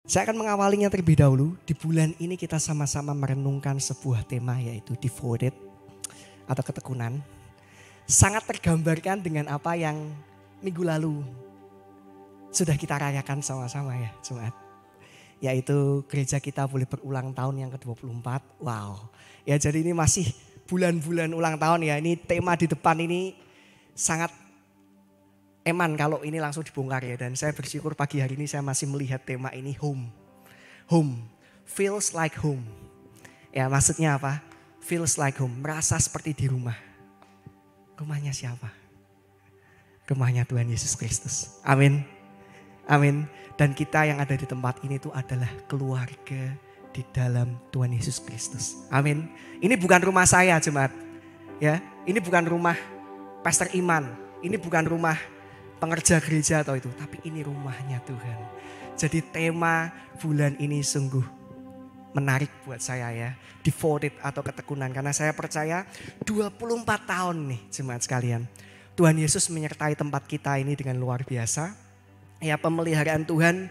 Saya akan mengawalinya terlebih dahulu. Di bulan ini kita sama-sama merenungkan sebuah tema yaitu devoted atau ketekunan. Sangat tergambarkan dengan apa yang minggu lalu sudah kita rayakan sama-sama ya Jumat. Yaitu gereja kita boleh berulang tahun yang ke-24. Wow. Ya jadi ini masih bulan-bulan ulang tahun ya. Ini tema di depan ini sangat eman kalau ini langsung dibongkar ya. Dan saya bersyukur pagi hari ini saya masih melihat tema ini home. Home. Feels like home. Ya maksudnya apa? Feels like home. Merasa seperti di rumah. Rumahnya siapa? Rumahnya Tuhan Yesus Kristus. Amin. Amin. Dan kita yang ada di tempat ini itu adalah keluarga di dalam Tuhan Yesus Kristus. Amin. Ini bukan rumah saya Jemaat. Ya, ini bukan rumah Pastor Iman. Ini bukan rumah pengerja gereja atau itu, tapi ini rumahnya Tuhan. Jadi tema bulan ini sungguh menarik buat saya ya. Devoted atau ketekunan, karena saya percaya 24 tahun nih jemaat sekalian. Tuhan Yesus menyertai tempat kita ini dengan luar biasa. Ya, pemeliharaan Tuhan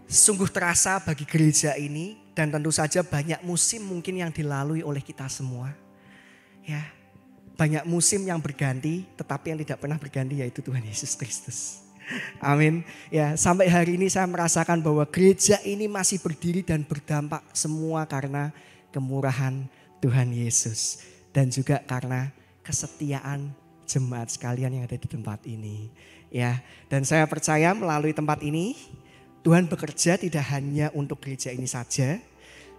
sungguh terasa bagi gereja ini, dan tentu saja banyak musim mungkin yang dilalui oleh kita semua. Ya, banyak musim yang berganti, tetapi yang tidak pernah berganti yaitu Tuhan Yesus Kristus. Amin. Ya, sampai hari ini saya merasakan bahwa gereja ini masih berdiri dan berdampak semua karena kemurahan Tuhan Yesus. Dan juga karena kesetiaan jemaat sekalian yang ada di tempat ini. Ya, dan saya percaya melalui tempat ini Tuhan bekerja tidak hanya untuk gereja ini saja,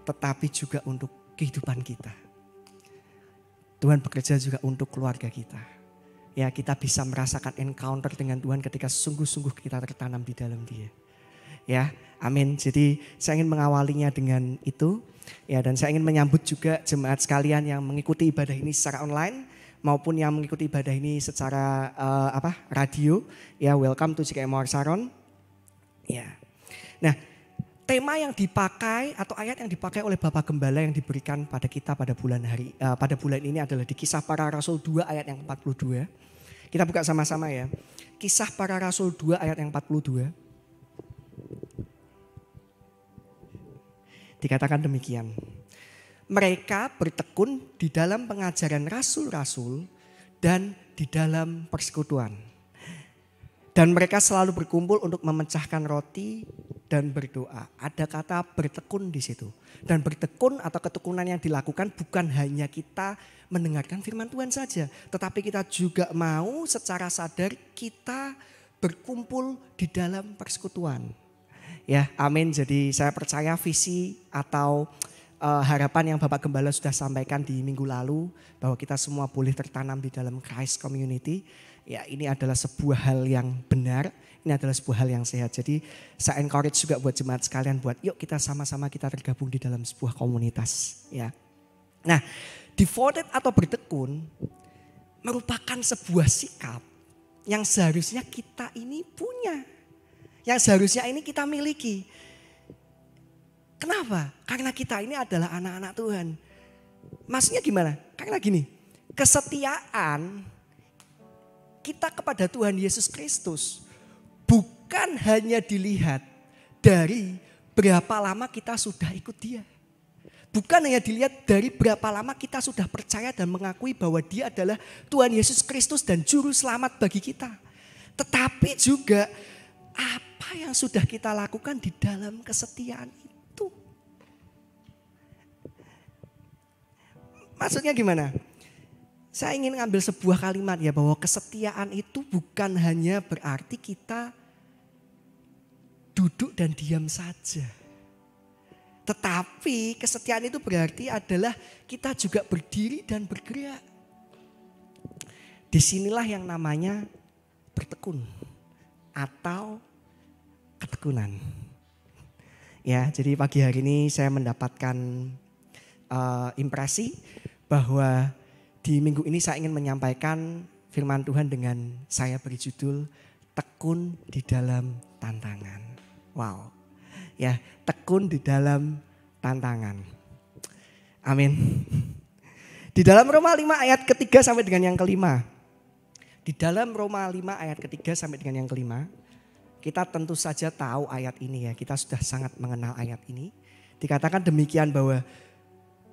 tetapi juga untuk kehidupan kita. Tuhan bekerja juga untuk keluarga kita. Ya, kita bisa merasakan encounter dengan Tuhan ketika sungguh-sungguh kita tertanam di dalam Dia. Ya, amin. Jadi saya ingin mengawalinya dengan itu. Ya, dan saya ingin menyambut juga jemaat sekalian yang mengikuti ibadah ini secara online maupun yang mengikuti ibadah ini secara radio. Ya, welcome to GKM Mawar Saron. Ya. Nah, tema yang dipakai atau ayat yang dipakai oleh Bapak Gembala yang diberikan pada kita pada bulan ini adalah di Kisah Para Rasul 2 ayat yang 42. Kita buka sama-sama ya. Kisah Para Rasul 2 ayat yang 42. Dikatakan demikian. Mereka bertekun di dalam pengajaran rasul-rasul dan di dalam persekutuan. Dan mereka selalu berkumpul untuk memecahkan roti dan berdoa. Ada kata bertekun di situ. Dan bertekun atau ketekunan yang dilakukan bukan hanya kita mendengarkan firman Tuhan saja. Tetapi kita juga mau secara sadar kita berkumpul di dalam persekutuan. Ya, amin. Jadi saya percaya visi atau harapan yang Bapak Gembala sudah sampaikan di minggu lalu bahwa kita semua boleh tertanam di dalam Christ Community. Ya, ini adalah sebuah hal yang benar, ini adalah sebuah hal yang sehat. Jadi saya encourage juga buat jemaat sekalian buat yuk kita sama-sama kita tergabung di dalam sebuah komunitas. Ya. Nah, devoted atau bertekun merupakan sebuah sikap yang seharusnya kita ini punya, yang seharusnya ini kita miliki. Kenapa? Karena kita ini adalah anak-anak Tuhan. Maksudnya gimana? Karena gini, kesetiaan kita kepada Tuhan Yesus Kristus bukan hanya dilihat dari berapa lama kita sudah ikut Dia. Bukan hanya dilihat dari berapa lama kita sudah percaya dan mengakui bahwa Dia adalah Tuhan Yesus Kristus dan Juru Selamat bagi kita. Tetapi juga apa yang sudah kita lakukan di dalam kesetiaan itu. Maksudnya gimana? Saya ingin ngambil sebuah kalimat ya bahwa kesetiaan itu bukan hanya berarti kita duduk dan diam saja. Tetapi kesetiaan itu berarti adalah kita juga berdiri dan bergerak. Disinilah yang namanya bertekun atau ketekunan. Ya, jadi pagi hari ini saya mendapatkan impresi bahwa di minggu ini saya ingin menyampaikan firman Tuhan dengan saya beri judul tekun di dalam tantangan. Wow. Ya, tekun di dalam tantangan. Amin. Di dalam Roma 5 ayat ketiga sampai dengan yang kelima. Di dalam Roma 5 ayat ketiga sampai dengan yang kelima. Kita tentu saja tahu ayat ini ya, kita sudah sangat mengenal ayat ini. Dikatakan demikian bahwa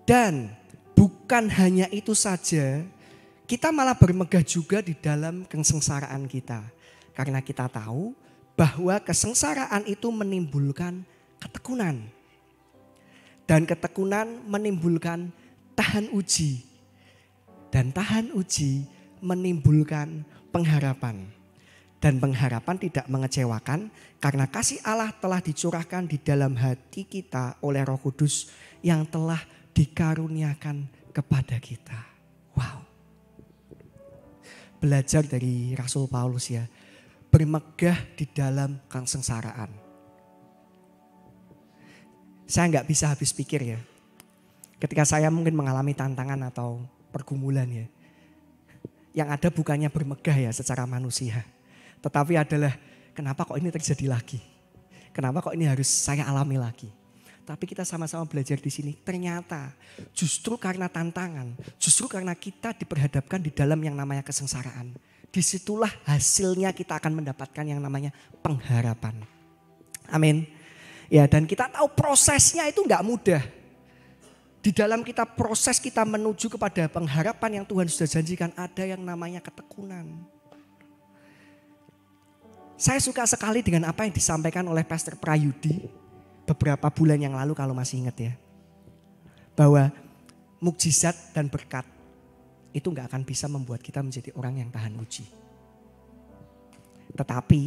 dan bukan hanya itu saja, kita malah bermegah juga di dalam kesengsaraan kita. Karena kita tahu bahwa kesengsaraan itu menimbulkan ketekunan. Dan ketekunan menimbulkan tahan uji. Dan tahan uji menimbulkan pengharapan. Dan pengharapan tidak mengecewakan karena kasih Allah telah dicurahkan di dalam hati kita oleh Roh Kudus yang telah dikaruniakan kepada kita. Wow. Belajar dari Rasul Paulus ya. Bermegah di dalam kesengsaraan. Saya nggak bisa habis pikir ya. Ketika saya mungkin mengalami tantangan atau pergumulan ya. Yang ada bukannya bermegah ya secara manusia. Tetapi adalah kenapa kok ini terjadi lagi? Kenapa kok ini harus saya alami lagi? Tapi kita sama-sama belajar di sini. Ternyata justru karena tantangan, justru karena kita diperhadapkan di dalam yang namanya kesengsaraan. Disitulah hasilnya kita akan mendapatkan yang namanya pengharapan. Amin. Ya, dan kita tahu prosesnya itu enggak mudah. Di dalam kita proses kita menuju kepada pengharapan yang Tuhan sudah janjikan ada yang namanya ketekunan. Saya suka sekali dengan apa yang disampaikan oleh Pastor Prayudi beberapa bulan yang lalu kalau masih ingat ya. Bahwa mukjizat dan berkat itu gak akan bisa membuat kita menjadi orang yang tahan uji. Tetapi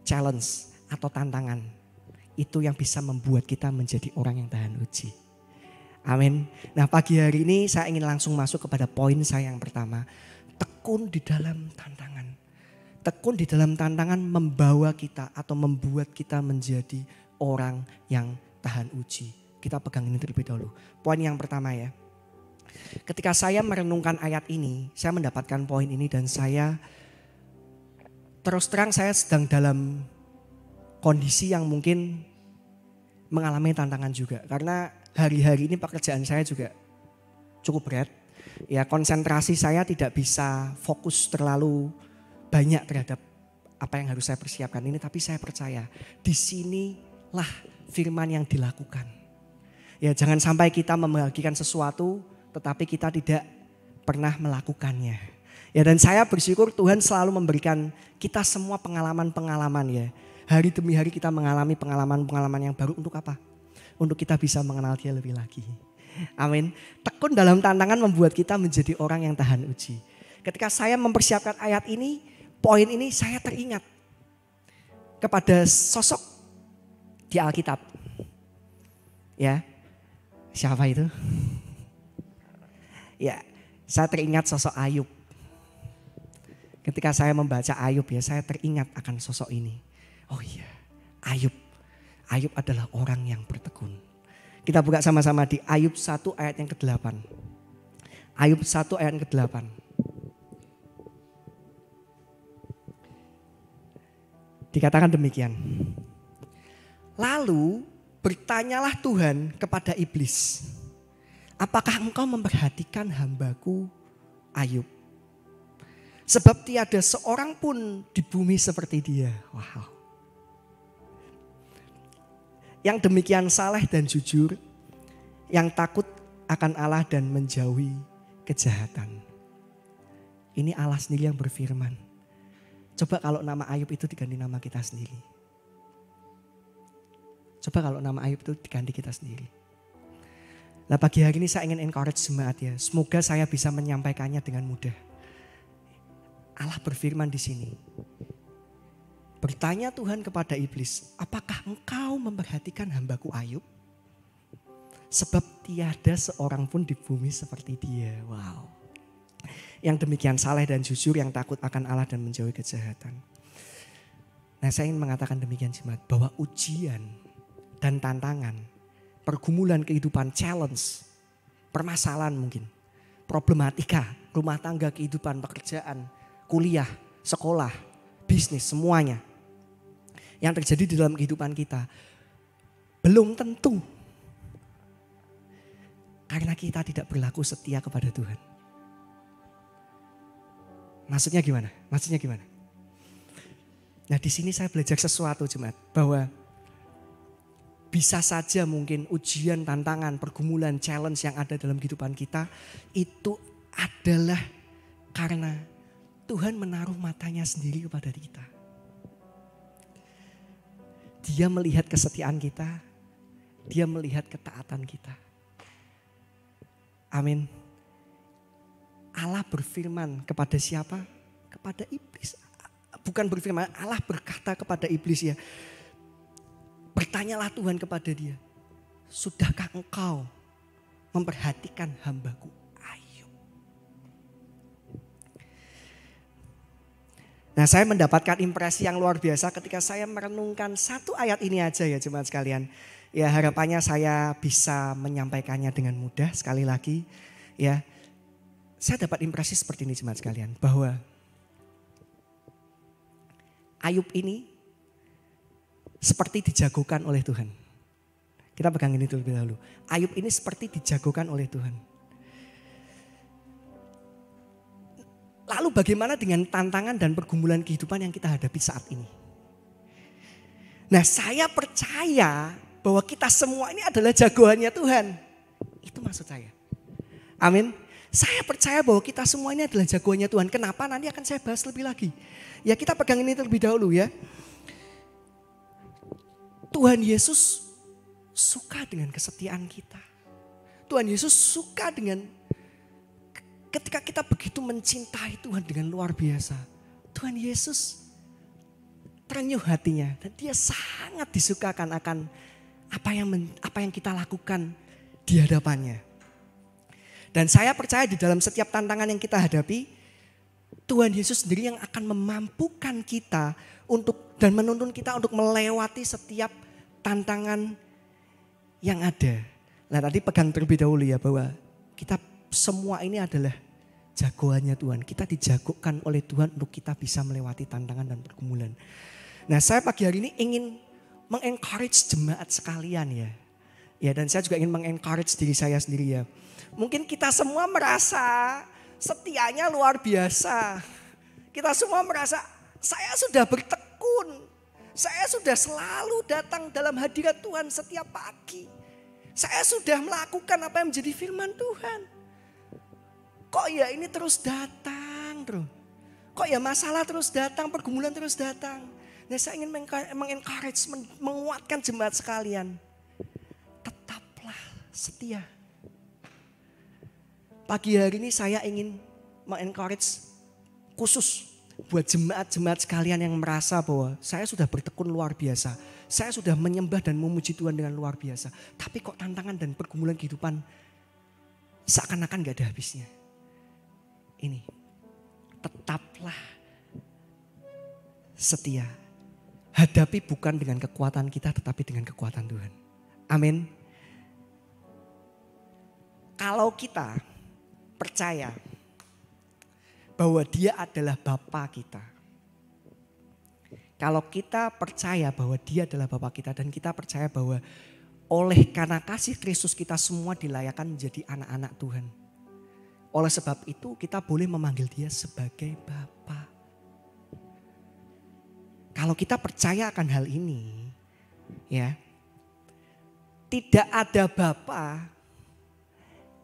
challenge atau tantangan itu yang bisa membuat kita menjadi orang yang tahan uji. Amin. Nah pagi hari ini saya ingin langsung masuk kepada poin saya yang pertama. Tekun di dalam tantangan. Tekun di dalam tantangan membawa kita atau membuat kita menjadi orang yang tahan uji. Kita pegang ini terlebih dahulu. Poin yang pertama ya. Ketika saya merenungkan ayat ini, saya mendapatkan poin ini dan saya terus terang saya sedang dalam kondisi yang mungkin mengalami tantangan juga. Karena hari-hari ini pekerjaan saya juga cukup berat. Ya konsentrasi saya tidak bisa fokus terlalu banyak terhadap apa yang harus saya persiapkan ini. Tapi saya percaya di sinilah firman yang dilakukan. Ya jangan sampai kita membagikan sesuatu tetapi kita tidak pernah melakukannya. Ya dan saya bersyukur Tuhan selalu memberikan kita semua pengalaman-pengalaman ya. Hari demi hari kita mengalami pengalaman-pengalaman yang baru untuk apa? Untuk kita bisa mengenal Dia lebih lagi. Amin. Tekun dalam tantangan membuat kita menjadi orang yang tahan uji. Ketika saya mempersiapkan ayat ini, poin ini saya teringat kepada sosok di Alkitab. Ya, siapa itu? Ya, saya teringat sosok Ayub. Ketika saya membaca Ayub ya, saya teringat akan sosok ini. Oh iya, Ayub. Ayub adalah orang yang bertekun. Kita buka sama-sama di Ayub 1 ayat yang ke-8. Ayub 1 ayat yang ke-8. Dikatakan demikian. Lalu bertanyalah Tuhan kepada iblis. Apakah engkau memperhatikan hambaku Ayub? Sebab tiada seorang pun di bumi seperti dia. Wow. Yang demikian saleh dan jujur, yang takut akan Allah dan menjauhi kejahatan. Ini Allah sendiri yang berfirman. Coba kalau nama Ayub itu diganti nama kita sendiri. Coba kalau nama Ayub itu diganti kita sendiri. Nah pagi hari ini saya ingin encourage jemaat ya. Semoga saya bisa menyampaikannya dengan mudah. Allah berfirman di sini. Bertanya Tuhan kepada iblis, apakah engkau memperhatikan hambaku Ayub? Sebab tiada seorang pun di bumi seperti dia. Wow. Yang demikian saleh dan jujur, yang takut akan Allah dan menjauhi kejahatan. Nah saya ingin mengatakan demikian jemaat, bahwa ujian dan tantangan, pergumulan kehidupan, challenge, permasalahan mungkin, problematika, rumah tangga, kehidupan, pekerjaan, kuliah, sekolah, bisnis, semuanya yang terjadi di dalam kehidupan kita belum tentu karena kita tidak berlaku setia kepada Tuhan. Maksudnya gimana? Nah di sini saya belajar sesuatu jemaat, bahwa bisa saja mungkin ujian, tantangan, pergumulan, challenge yang ada dalam kehidupan kita itu adalah karena Tuhan menaruh matanya sendiri kepada kita. Dia melihat kesetiaan kita, dia melihat ketaatan kita. Amin. Allah berfirman kepada siapa? Kepada iblis. Bukan berfirman, Allah berkata kepada iblis ya. Bertanyalah Tuhan kepada dia. Sudahkah engkau memperhatikan hambaku Ayub? Nah saya mendapatkan impresi yang luar biasa ketika saya merenungkan satu ayat ini aja ya jemaat sekalian. Ya harapannya saya bisa menyampaikannya dengan mudah sekali lagi. Ya saya dapat impresi seperti ini jemaat sekalian. Bahwa Ayub ini seperti dijagokan oleh Tuhan. Kita pegang ini terlebih dahulu. Ayub ini seperti dijagokan oleh Tuhan. Lalu bagaimana dengan tantangan dan pergumulan kehidupan yang kita hadapi saat ini? Nah saya percaya bahwa kita semua ini adalah jagoannya Tuhan. Itu maksud saya. Amin. Saya percaya bahwa kita semua ini adalah jagoannya Tuhan. Kenapa? Nanti akan saya bahas lebih lagi. Ya kita pegang ini terlebih dahulu ya. Tuhan Yesus suka dengan kesetiaan kita. Tuhan Yesus suka dengan ketika kita begitu mencintai Tuhan dengan luar biasa. Tuhan Yesus terenyuh hatinya dan dia sangat disukakan akan apa yang kita lakukan di hadapannya. Dan saya percaya di dalam setiap tantangan yang kita hadapi, Tuhan Yesus sendiri yang akan memampukan kita dan menuntun kita untuk melewati setiap tantangan yang ada. Nah tadi pegang terlebih dahulu ya bahwa kita semua ini adalah jagoannya Tuhan. Kita dijagokan oleh Tuhan untuk kita bisa melewati tantangan dan pergumulan. Nah saya pagi hari ini ingin mengencourage jemaat sekalian ya. Ya dan saya juga ingin mengencourage diri saya sendiri ya. Mungkin kita semua merasa setianya luar biasa. Kita semua merasa saya sudah bertekun. Saya sudah selalu datang dalam hadirat Tuhan setiap pagi. Saya sudah melakukan apa yang menjadi firman Tuhan. Kok ya ini terus datang terus. Kok ya masalah terus datang, pergumulan terus datang. Nah saya ingin mengencourage, menguatkan jemaat sekalian. Tetaplah setia. Pagi hari ini saya ingin mengencourage khusus buat jemaat-jemaat sekalian yang merasa bahwa saya sudah bertekun luar biasa. Saya sudah menyembah dan memuji Tuhan dengan luar biasa. Tapi kok tantangan dan pergumulan kehidupan seakan-akan gak ada habisnya. Ini, tetaplah setia. Hadapi bukan dengan kekuatan kita tetapi dengan kekuatan Tuhan. Amin. Kalau kita percaya bahwa Dia adalah Bapa kita. Kalau kita percaya bahwa Dia adalah Bapa kita dan kita percaya bahwa oleh karena kasih Kristus kita semua dilayakkan menjadi anak-anak Tuhan. Oleh sebab itu kita boleh memanggil Dia sebagai Bapa. Kalau kita percaya akan hal ini, ya, tidak ada Bapa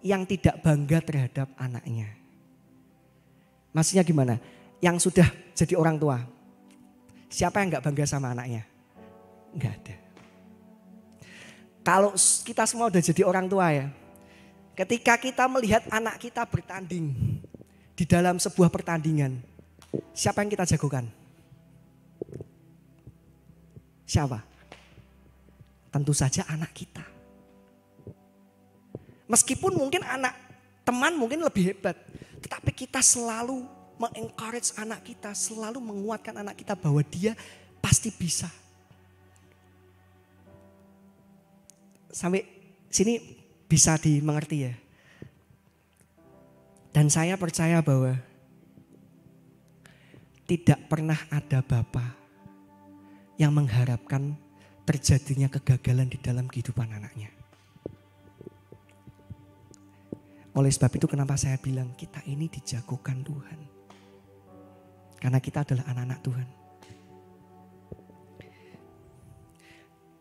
yang tidak bangga terhadap anaknya. Maksudnya gimana? Yang sudah jadi orang tua. Siapa yang gak bangga sama anaknya? Gak ada. Kalau kita semua udah jadi orang tua ya. Ketika kita melihat anak kita bertanding di dalam sebuah pertandingan. Siapa yang kita jagokan? Siapa? Tentu saja anak kita. Meskipun mungkin anak teman mungkin lebih hebat. Tetapi kita selalu mengencourage anak kita. Selalu menguatkan anak kita bahwa dia pasti bisa. Sampai sini bisa dimengerti ya. Dan saya percaya bahwa tidak pernah ada bapa yang mengharapkan terjadinya kegagalan di dalam kehidupan anaknya. Oleh sebab itu kenapa saya bilang kita ini dijagokan Tuhan. Karena kita adalah anak-anak Tuhan.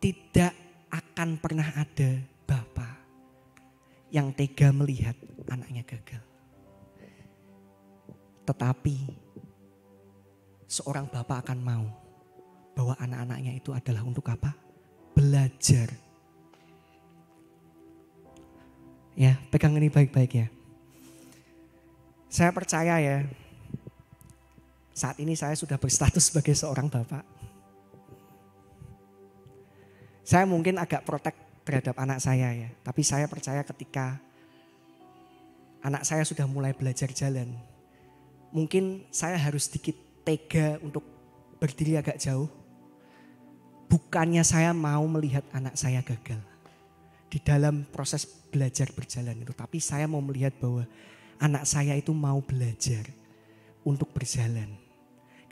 tidak akan pernah ada bapa yang tega melihat anaknya gagal. Tetapi seorang bapak akan mau bahwa anak-anaknya itu adalah untuk apa? Belajar. Ya, pegang ini baik-baik ya. Saya percaya ya, saat ini saya sudah berstatus sebagai seorang bapak. Saya mungkin agak protek terhadap anak saya ya. Tapi saya percaya ketika anak saya sudah mulai belajar jalan, mungkin saya harus sedikit tega untuk berdiri agak jauh. Bukannya saya mau melihat anak saya gagal di dalam proses belajar berjalan itu. Tapi saya mau melihat bahwa anak saya itu mau belajar untuk berjalan.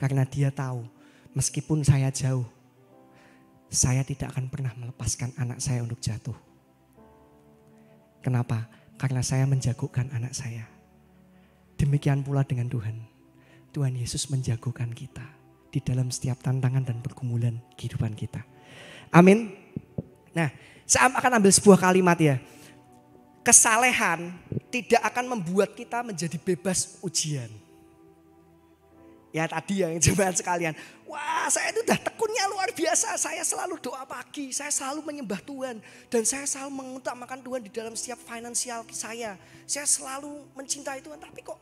Karena dia tahu meskipun saya jauh, saya tidak akan pernah melepaskan anak saya untuk jatuh. Kenapa? Karena saya menjagokan anak saya. Demikian pula dengan Tuhan. Tuhan Yesus menjagokan kita di dalam setiap tantangan dan pergumulan kehidupan kita. Amin. Nah, saya akan ambil sebuah kalimat ya. Kesalehan tidak akan membuat kita menjadi bebas ujian. Ya tadi yang jemaat sekalian. Wah, saya itu udah tekunnya luar biasa. Saya selalu doa pagi, saya selalu menyembah Tuhan. Dan saya selalu mengutamakan Tuhan di dalam setiap finansial saya. Saya selalu mencintai Tuhan. Tapi kok,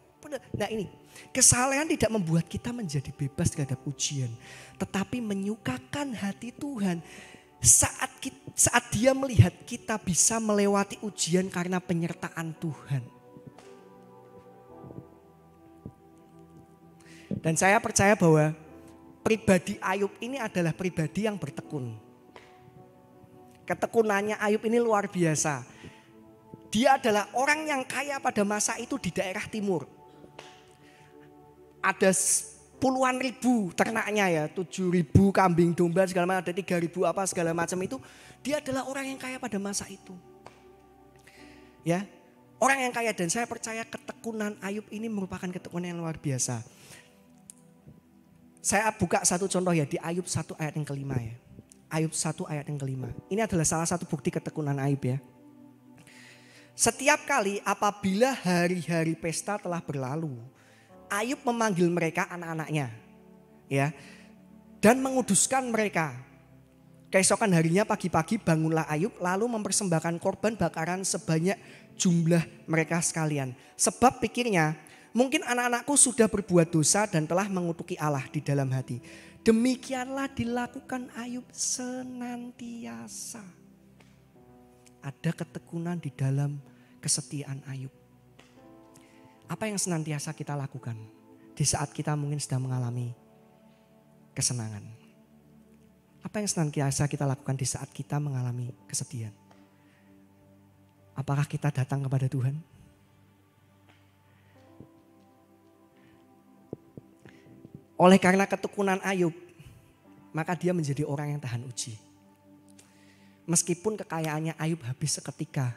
nah ini, kesalehan tidak membuat kita menjadi bebas terhadap ujian. Tetapi menyukakan hati Tuhan. Saat dia melihat kita bisa melewati ujian karena penyertaan Tuhan. Dan saya percaya bahwa pribadi Ayub ini adalah pribadi yang bertekun. Ketekunannya Ayub ini luar biasa. Dia adalah orang yang kaya pada masa itu di daerah timur. Ada puluhan ribu ternaknya ya, 7.000 kambing domba segala macam, ada 3.000 apa segala macam itu. Dia adalah orang yang kaya pada masa itu. Ya, orang yang kaya, dan saya percaya ketekunan Ayub ini merupakan ketekunan yang luar biasa. Saya buka satu contoh ya di Ayub 1 ayat yang kelima ya. Ayub 1 ayat yang kelima. Ini adalah salah satu bukti ketekunan Ayub ya. Setiap kali apabila hari-hari pesta telah berlalu, Ayub memanggil mereka anak-anaknya ya, dan menguduskan mereka. Keesokan harinya pagi-pagi bangunlah Ayub lalu mempersembahkan korban bakaran sebanyak jumlah mereka sekalian. Sebab pikirnya, mungkin anak-anakku sudah berbuat dosa dan telah mengutuki Allah di dalam hati. Demikianlah dilakukan Ayub senantiasa. Ada ketekunan di dalam kesetiaan Ayub. Apa yang senantiasa kita lakukan di saat kita mungkin sedang mengalami kesenangan? Apa yang senantiasa kita lakukan di saat kita mengalami kesedihan? Apakah kita datang kepada Tuhan? Oleh karena ketekunan Ayub, maka dia menjadi orang yang tahan uji. Meskipun kekayaannya Ayub habis seketika.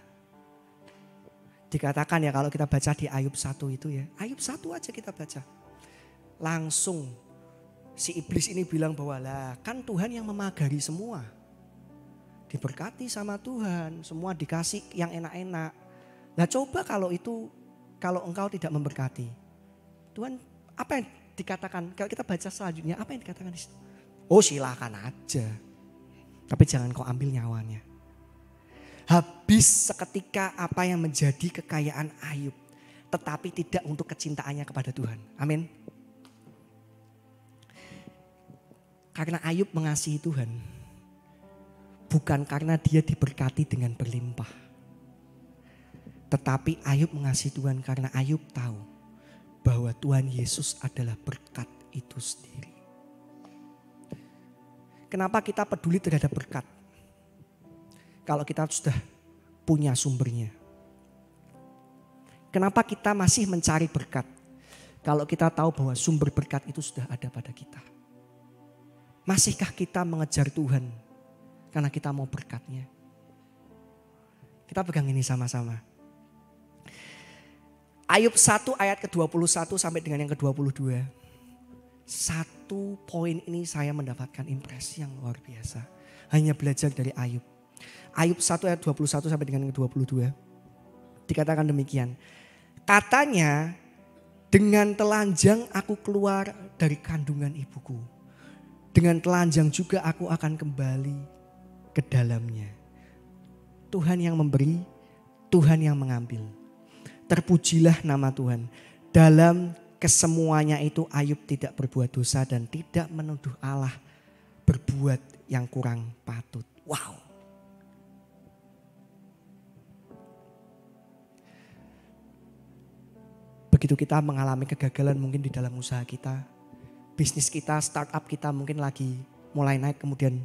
Dikatakan ya kalau kita baca di Ayub 1 itu ya. Ayub 1 aja kita baca. Langsung si iblis ini bilang bahwa lah kan Tuhan yang memagari semua. Diberkati sama Tuhan, semua dikasih yang enak-enak. Nah coba kalau engkau tidak memberkati. Tuhan apa yang dikatakan, kalau kita baca selanjutnya apa yang dikatakan di situ? Oh silakan aja. Tapi jangan kau ambil nyawanya. Habis seketika apa yang menjadi kekayaan Ayub. Tetapi tidak untuk kecintaannya kepada Tuhan. Amin. Karena Ayub mengasihi Tuhan. Bukan karena dia diberkati dengan berlimpah. Tetapi Ayub mengasihi Tuhan karena Ayub tahu bahwa Tuhan Yesus adalah berkat itu sendiri. Kenapa kita peduli terhadap berkat? Kalau kita sudah punya sumbernya. Kenapa kita masih mencari berkat? Kalau kita tahu bahwa sumber berkat itu sudah ada pada kita. Masihkah kita mengejar Tuhan karena kita mau berkatnya? Kita pegang ini sama-sama. Ayub 1 ayat ke-21 sampai dengan yang ke-22. Satu poin ini saya mendapatkan impresi yang luar biasa. hanya belajar dari Ayub. Ayub 1 ayat 21 sampai dengan 22. Dikatakan demikian. Katanya, dengan telanjang aku keluar dari kandungan ibuku. Dengan telanjang juga aku akan kembali ke dalamnya. Tuhan yang memberi, Tuhan yang mengambil. Terpujilah nama Tuhan. Dalam kesemuanya itu Ayub tidak berbuat dosa dan tidak menuduh Allah berbuat yang kurang patut. Wow. Begitu kita mengalami kegagalan mungkin di dalam usaha kita, bisnis kita, startup kita mungkin lagi mulai naik kemudian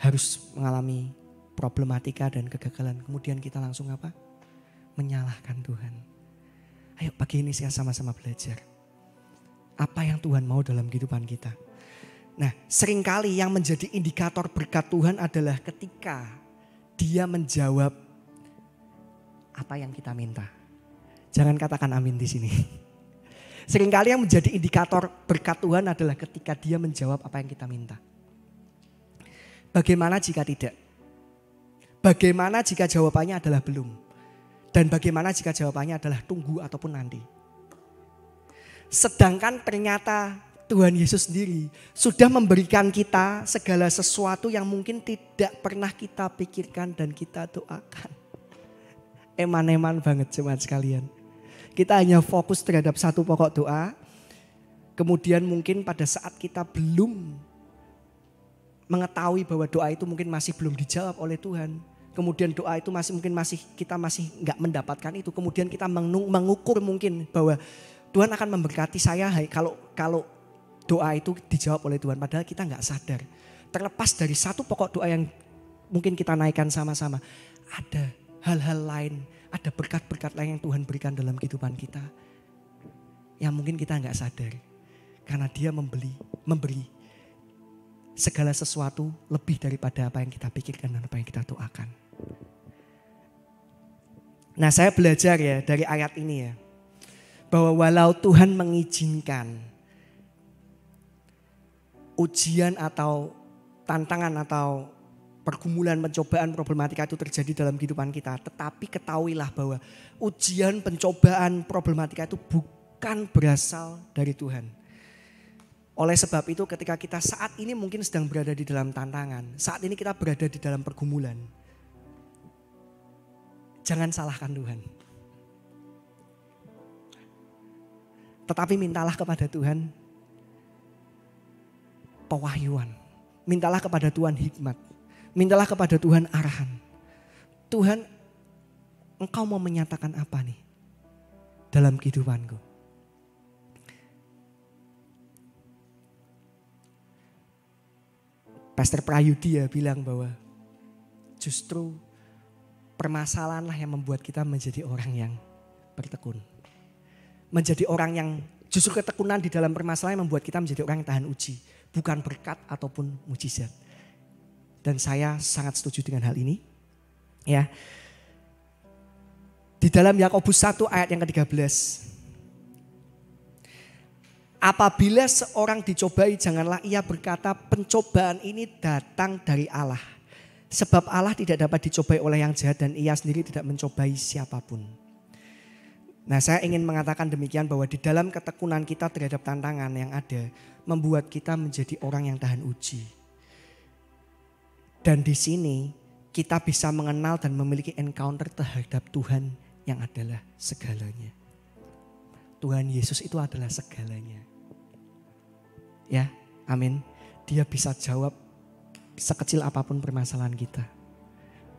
harus mengalami problematika dan kegagalan. Kemudian kita langsung apa? Menyalahkan Tuhan. Ayo pagi ini saya sama-sama belajar. Apa yang Tuhan mau dalam kehidupan kita. Nah, seringkali yang menjadi indikator berkat Tuhan adalah ketika Dia menjawab apa yang kita minta. Jangan katakan amin di sini. Seringkali yang menjadi indikator berkat Tuhan adalah ketika Dia menjawab apa yang kita minta. Bagaimana jika tidak? Bagaimana jika jawabannya adalah belum? Dan bagaimana jika jawabannya adalah tunggu ataupun nanti? Sedangkan ternyata Tuhan Yesus sendiri sudah memberikan kita segala sesuatu yang mungkin tidak pernah kita pikirkan dan kita doakan. Eman-eman banget jemaat sekalian. Kita hanya fokus terhadap satu pokok doa. Kemudian mungkin pada saat kita belum mengetahui bahwa doa itu mungkin masih belum dijawab oleh Tuhan. Kemudian doa itu kita masih nggak mendapatkan itu. Kemudian kita mengukur mungkin bahwa Tuhan akan memberkati saya kalau doa itu dijawab oleh Tuhan. Padahal kita nggak sadar. Terlepas dari satu pokok doa yang mungkin kita naikkan sama-sama. Ada hal-hal lain. Ada berkat-berkat lain yang Tuhan berikan dalam kehidupan kita. Yang mungkin kita nggak sadar. Karena Dia memberi segala sesuatu lebih daripada apa yang kita pikirkan dan apa yang kita doakan. Nah, saya belajar ya dari ayat ini ya. Bahwa walau Tuhan mengizinkan ujian atau tantangan atau pergumulan, pencobaan, problematika itu terjadi dalam kehidupan kita. Tetapi ketahuilah bahwa ujian, pencobaan, problematika itu bukan berasal dari Tuhan. Oleh sebab itu ketika kita saat ini mungkin sedang berada di dalam tantangan. Saat ini kita berada di dalam pergumulan. Jangan salahkan Tuhan. Tetapi mintalah kepada Tuhan pewahyuan. Mintalah kepada Tuhan hikmat. Mintalah kepada Tuhan arahan. Tuhan, Engkau mau menyatakan apa nih dalam kehidupanku? Pastor Prayudi ya bilang bahwa justru permasalahanlah yang membuat kita menjadi orang yang bertekun. Menjadi orang yang justru ketekunan di dalam permasalahan yang membuat kita menjadi orang yang tahan uji. Bukan berkat ataupun mujizat. Dan saya sangat setuju dengan hal ini. Ya. Di dalam Yakobus 1 ayat yang ke-13. Apabila seorang dicobai janganlah ia berkata pencobaan ini datang dari Allah. Sebab Allah tidak dapat dicobai oleh yang jahat dan Ia sendiri tidak mencobai siapapun. Nah, saya ingin mengatakan demikian bahwa di dalam ketekunan kita terhadap tantangan yang ada membuat kita menjadi orang yang tahan uji. Dan di sini kita bisa mengenal dan memiliki encounter terhadap Tuhan yang adalah segalanya. Tuhan Yesus itu adalah segalanya. Ya, amin. Dia bisa jawab sekecil apapun permasalahan kita.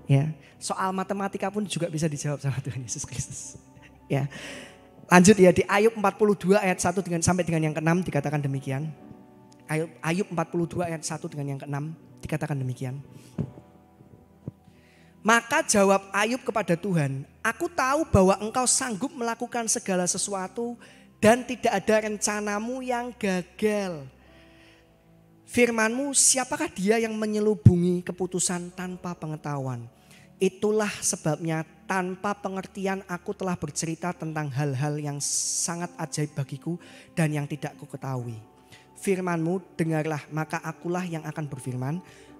Ya, soal matematika pun juga bisa dijawab sama Tuhan Yesus Kristus. Ya. Lanjut ya di Ayub 42 ayat 1 sampai dengan yang ke-6 dikatakan demikian. Ayub 42 ayat 1 dengan yang ke-6 dikatakan demikian. Maka jawab Ayub kepada Tuhan, aku tahu bahwa Engkau sanggup melakukan segala sesuatu dan tidak ada rencanamu yang gagal. Firman-Mu, siapakah dia yang menyelubungi keputusan tanpa pengetahuan? Itulah sebabnya tanpa pengertian aku telah bercerita tentang hal-hal yang sangat ajaib bagiku dan yang tidak ku ketahui. Firman-Mu dengarlah, maka akulah yang akan berfirman.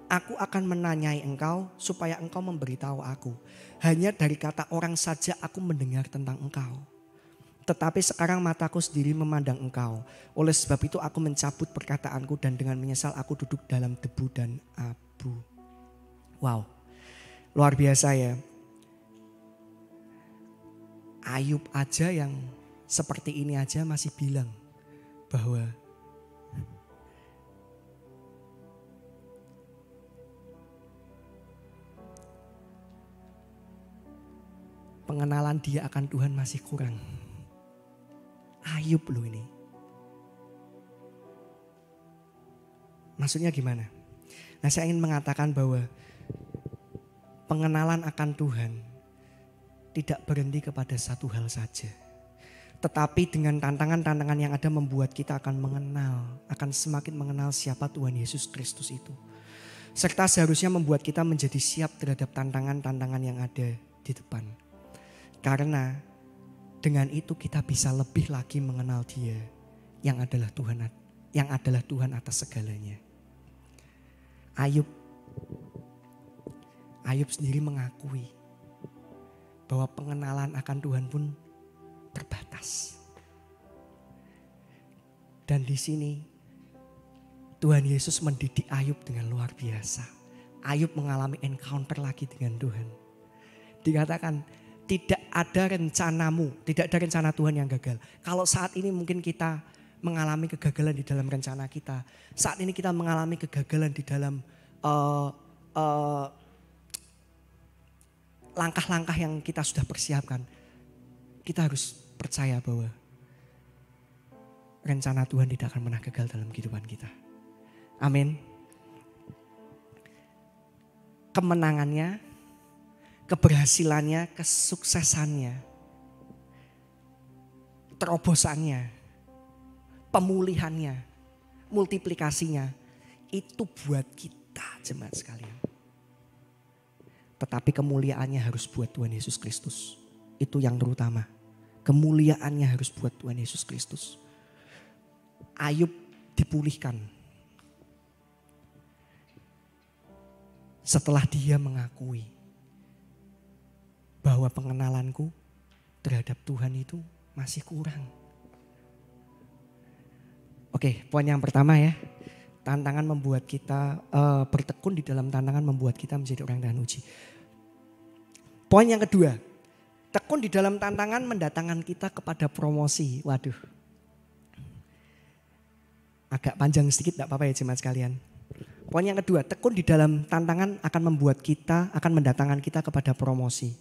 Aku akan menanyai engkau supaya engkau memberitahu aku. Hanya dari kata orang saja aku mendengar tentang engkau. Tetapi sekarang mataku sendiri memandang engkau. Oleh sebab itu aku mencabut perkataanku dan dengan menyesal aku duduk dalam debu dan abu. Wow, luar biasa ya. Ayub aja yang seperti ini aja masih bilang bahwa pengenalan dia akan Tuhan masih kurang. Ayub loh ini. Maksudnya gimana? Nah, saya ingin mengatakan bahwa pengenalan akan Tuhan tidak berhenti kepada satu hal saja. Tetapi dengan tantangan-tantangan yang ada membuat kita akan mengenal, akan semakin mengenal siapa Tuhan Yesus Kristus itu. Serta seharusnya membuat kita menjadi siap terhadap tantangan-tantangan yang ada di depan. Karena dengan itu kita bisa lebih lagi mengenal Dia yang adalah Tuhan atas segalanya. Ayub sendiri mengakui bahwa pengenalan akan Tuhan pun terbatas. Dan di sini Tuhan Yesus mendidik Ayub dengan luar biasa. Ayub mengalami encounter lagi dengan Tuhan. Dikatakan tidak ada rencana Tuhan yang gagal. Kalau saat ini mungkin kita mengalami kegagalan di dalam rencana kita. Saat ini kita mengalami kegagalan di dalam langkah-langkah yang kita sudah persiapkan. Kita harus percaya bahwa rencana Tuhan tidak akan pernah gagal dalam kehidupan kita. Amin. Kemenangannya, keberhasilannya, kesuksesannya, terobosannya, pemulihannya, multiplikasinya, itu buat kita jemaat sekalian. Tetapi kemuliaannya harus buat Tuhan Yesus Kristus. Itu yang terutama. Kemuliaannya harus buat Tuhan Yesus Kristus. Ayub dipulihkan setelah dia mengakui bahwa pengenalanku terhadap Tuhan itu masih kurang. Oke, poin yang pertama ya. Tantangan membuat kita bertekun di dalam tantangan membuat kita menjadi orang tahan uji. Poin yang kedua, tekun di dalam tantangan mendatangkan kita kepada promosi. Waduh, agak panjang sedikit, tidak apa-apa ya jemaat sekalian. Poin yang kedua, tekun di dalam tantangan akan mendatangkan kita kepada promosi.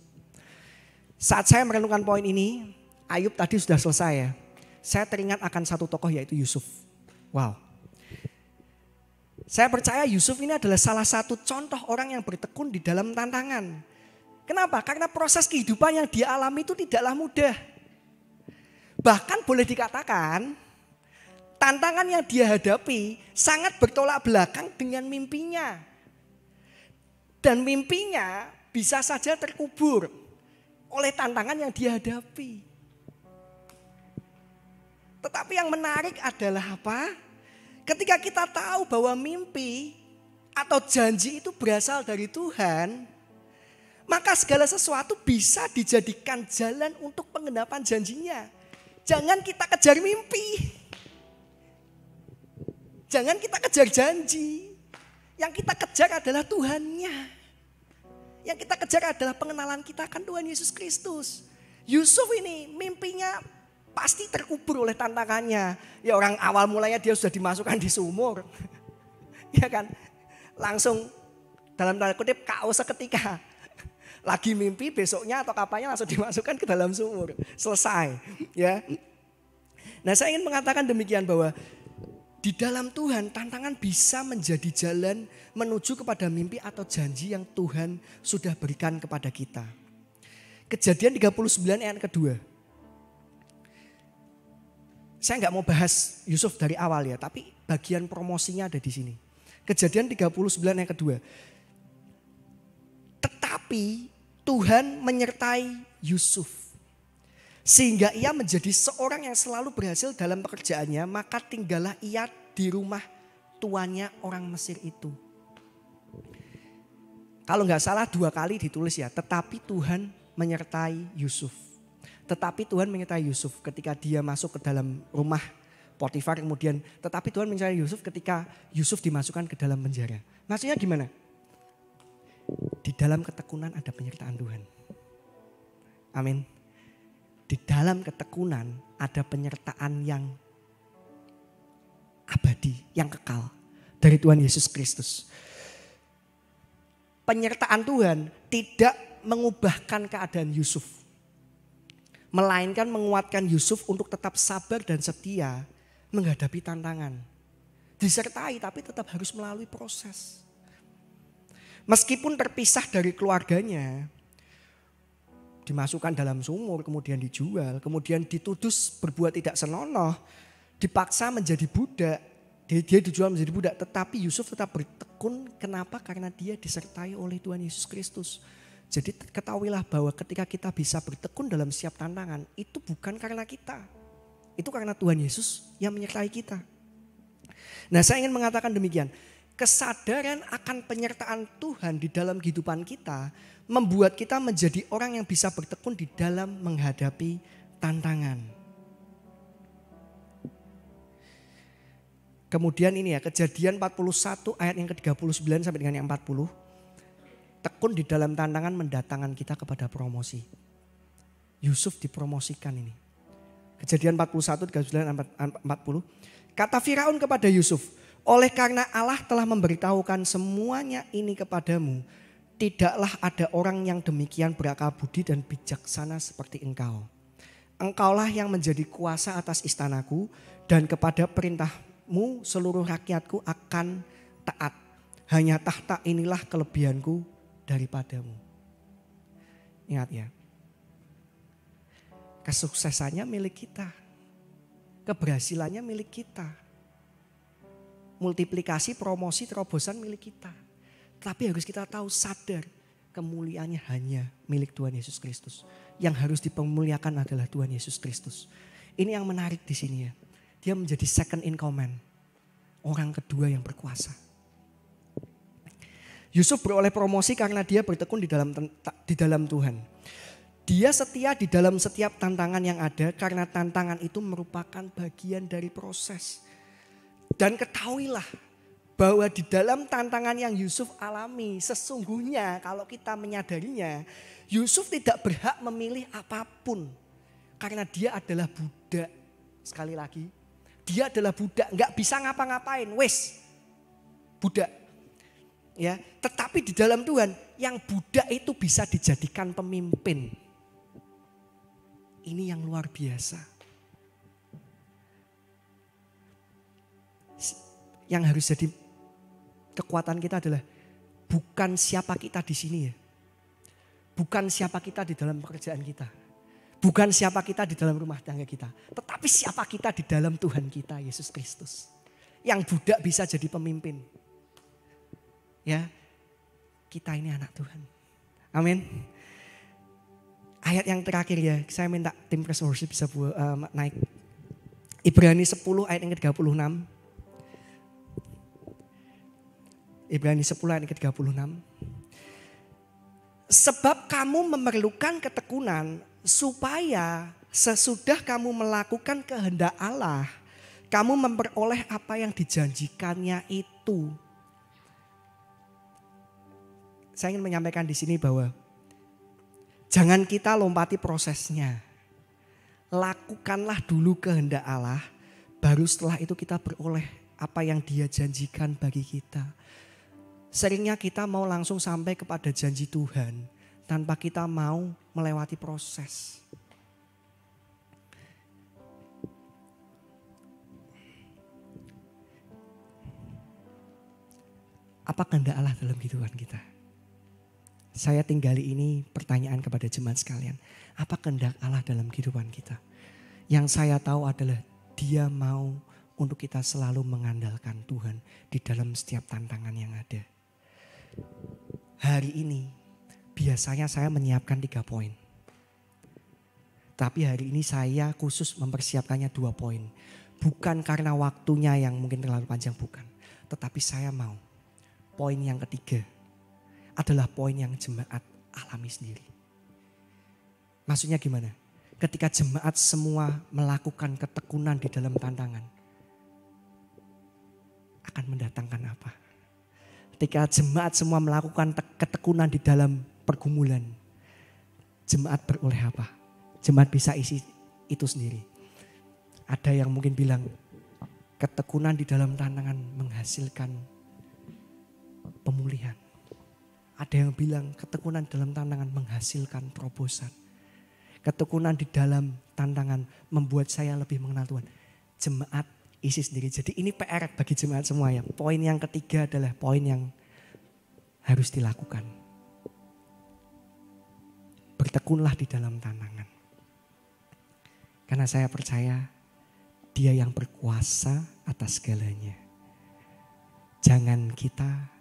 Saat saya merenungkan poin ini, Ayub tadi sudah selesai ya. Saya teringat akan satu tokoh yaitu Yusuf. Wow. Saya percaya Yusuf ini adalah salah satu contoh orang yang bertekun di dalam tantangan. Kenapa? Karena proses kehidupan yang dia alami itu tidaklah mudah. Bahkan boleh dikatakan tantangan yang dia hadapi sangat bertolak belakang dengan mimpinya. Dan mimpinya bisa saja terkubur oleh tantangan yang dia hadapi. Tetapi yang menarik adalah apa? Ketika kita tahu bahwa mimpi atau janji itu berasal dari Tuhan, maka segala sesuatu bisa dijadikan jalan untuk penggenapan janjinya. Jangan kita kejar mimpi. Jangan kita kejar janji. Yang kita kejar adalah Tuhannya. Yang kita kejar adalah pengenalan kita akan Tuhan Yesus Kristus. Yusuf ini mimpinya pasti terkubur oleh tantangannya. Ya orang awal mulanya dia sudah dimasukkan di sumur. Ya kan? Langsung dalam tanda kutip KO seketika. Lagi mimpi besoknya atau kapannya langsung dimasukkan ke dalam sumur. Selesai. Ya. Nah saya ingin mengatakan demikian bahwa di dalam Tuhan tantangan bisa menjadi jalan menuju kepada mimpi atau janji yang Tuhan sudah berikan kepada kita. Kejadian 39 ayat kedua. Saya nggak mau bahas Yusuf dari awal ya, tapi bagian promosinya ada di sini. Kejadian 39 ayat kedua. Tetapi Tuhan menyertai Yusuf. Sehingga ia menjadi seorang yang selalu berhasil dalam pekerjaannya, maka tinggallah ia di rumah tuannya orang Mesir itu. Kalau nggak salah 2 kali ditulis ya, tetapi Tuhan menyertai Yusuf. Tetapi Tuhan menyertai Yusuf ketika dia masuk ke dalam rumah Potifar, kemudian tetapi Tuhan menyertai Yusuf ketika Yusuf dimasukkan ke dalam penjara. Maksudnya gimana? Di dalam ketekunan ada penyertaan Tuhan. Amin. Di dalam ketekunan ada penyertaan yang abadi, yang kekal dari Tuhan Yesus Kristus. Penyertaan Tuhan tidak mengubahkan keadaan Yusuf, melainkan menguatkan Yusuf untuk tetap sabar dan setia menghadapi tantangan. Disertai tapi tetap harus melalui proses. Meskipun terpisah dari keluarganya, dimasukkan dalam sumur, kemudian dijual, kemudian dituduh berbuat tidak senonoh, dipaksa menjadi budak, dia dijual menjadi budak, tetapi Yusuf tetap bertekun. Kenapa? Karena dia disertai oleh Tuhan Yesus Kristus. Jadi ketahuilah bahwa ketika kita bisa bertekun dalam setiap tantangan, itu bukan karena kita. Itu karena Tuhan Yesus yang menyertai kita. Nah, saya ingin mengatakan demikian. Kesadaran akan penyertaan Tuhan di dalam kehidupan kita membuat kita menjadi orang yang bisa bertekun di dalam menghadapi tantangan. Kemudian ini ya, Kejadian 41 ayat yang ke-39 sampai dengan yang 40. Tekun di dalam tantangan mendatangkan kita kepada promosi. Yusuf dipromosikan ini. Kejadian 41, 39, 40. Kata Firaun kepada Yusuf, oleh karena Allah telah memberitahukan semuanya ini kepadamu, tidaklah ada orang yang demikian berakal budi dan bijaksana seperti engkau. Engkaulah yang menjadi kuasa atas istanaku dan kepada perintahmu seluruh rakyatku akan taat. Hanya tahta inilah kelebihanku daripadamu. Ingat ya. Kesuksesannya milik kita. Keberhasilannya milik kita. Multiplikasi, promosi, terobosan milik kita. Tapi harus kita tahu, sadar kemuliaannya hanya milik Tuhan Yesus Kristus. Yang harus dipemuliakan adalah Tuhan Yesus Kristus. Ini yang menarik di sini ya. Dia menjadi second in command. Orang kedua yang berkuasa. Yusuf beroleh promosi karena dia bertekun di dalam Tuhan. Dia setia di dalam setiap tantangan yang ada karena tantangan itu merupakan bagian dari proses. Dan ketahuilah bahwa di dalam tantangan yang Yusuf alami, sesungguhnya kalau kita menyadarinya, Yusuf tidak berhak memilih apapun. Karena dia adalah budak. Sekali lagi, dia adalah budak, nggak bisa ngapa-ngapain, wes budak. Ya, tetapi di dalam Tuhan, yang budak itu bisa dijadikan pemimpin. Ini yang luar biasa. Yang harus jadi kekuatan kita adalah bukan siapa kita di sini ya. Bukan siapa kita di dalam pekerjaan kita. Bukan siapa kita di dalam rumah tangga kita. Tetapi siapa kita di dalam Tuhan kita, Yesus Kristus. Yang budak bisa jadi pemimpin. Ya, kita ini anak Tuhan. Amin. Ayat yang terakhir ya, saya minta tim Praise Worship bisa naik. Ibrani 10 ayat yang ke-36. Ibrani 10 ayat yang ke-36. Sebab kamu memerlukan ketekunan supaya sesudah kamu melakukan kehendak Allah, kamu memperoleh apa yang dijanjikannya itu. Saya ingin menyampaikan di sini bahwa jangan kita lompati prosesnya. Lakukanlah dulu kehendak Allah, baru setelah itu kita beroleh apa yang Dia janjikan bagi kita. Seringnya kita mau langsung sampai kepada janji Tuhan tanpa kita mau melewati proses. Apa kehendak Allah dalam kehidupan kita? Saya tinggali ini pertanyaan kepada jemaat sekalian. Apa kehendak Allah dalam kehidupan kita? Yang saya tahu adalah Dia mau untuk kita selalu mengandalkan Tuhan di dalam setiap tantangan yang ada. Hari ini biasanya saya menyiapkan 3 poin. Tapi hari ini saya khusus mempersiapkannya 2 poin. Bukan karena waktunya yang mungkin terlalu panjang, bukan. Tetapi saya mau poin yang ketiga. adalah poin yang jemaat alami sendiri. Maksudnya gimana? Ketika jemaat semua melakukan ketekunan di dalam tantangan, akan mendatangkan apa? Ketika jemaat semua melakukan ketekunan di dalam pergumulan, jemaat beroleh apa? Jemaat bisa isi itu sendiri. Ada yang mungkin bilang ketekunan di dalam tantangan menghasilkan pemulihan. Ada yang bilang ketekunan dalam tantangan menghasilkan terobosan. Ketekunan di dalam tantangan membuat saya lebih mengenal Tuhan. Jemaat isi sendiri. Jadi ini PR bagi jemaat semua ya. Poin yang ketiga adalah poin yang harus dilakukan. Bertekunlah di dalam tantangan. Karena saya percaya Dia yang berkuasa atas segalanya. Jangan kita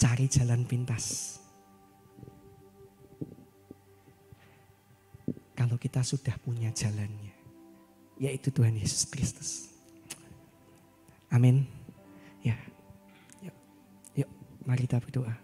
cari jalan pintas. Kalau kita sudah punya jalannya, yaitu Tuhan Yesus Kristus. Amin. Ya, yuk mari kita berdoa.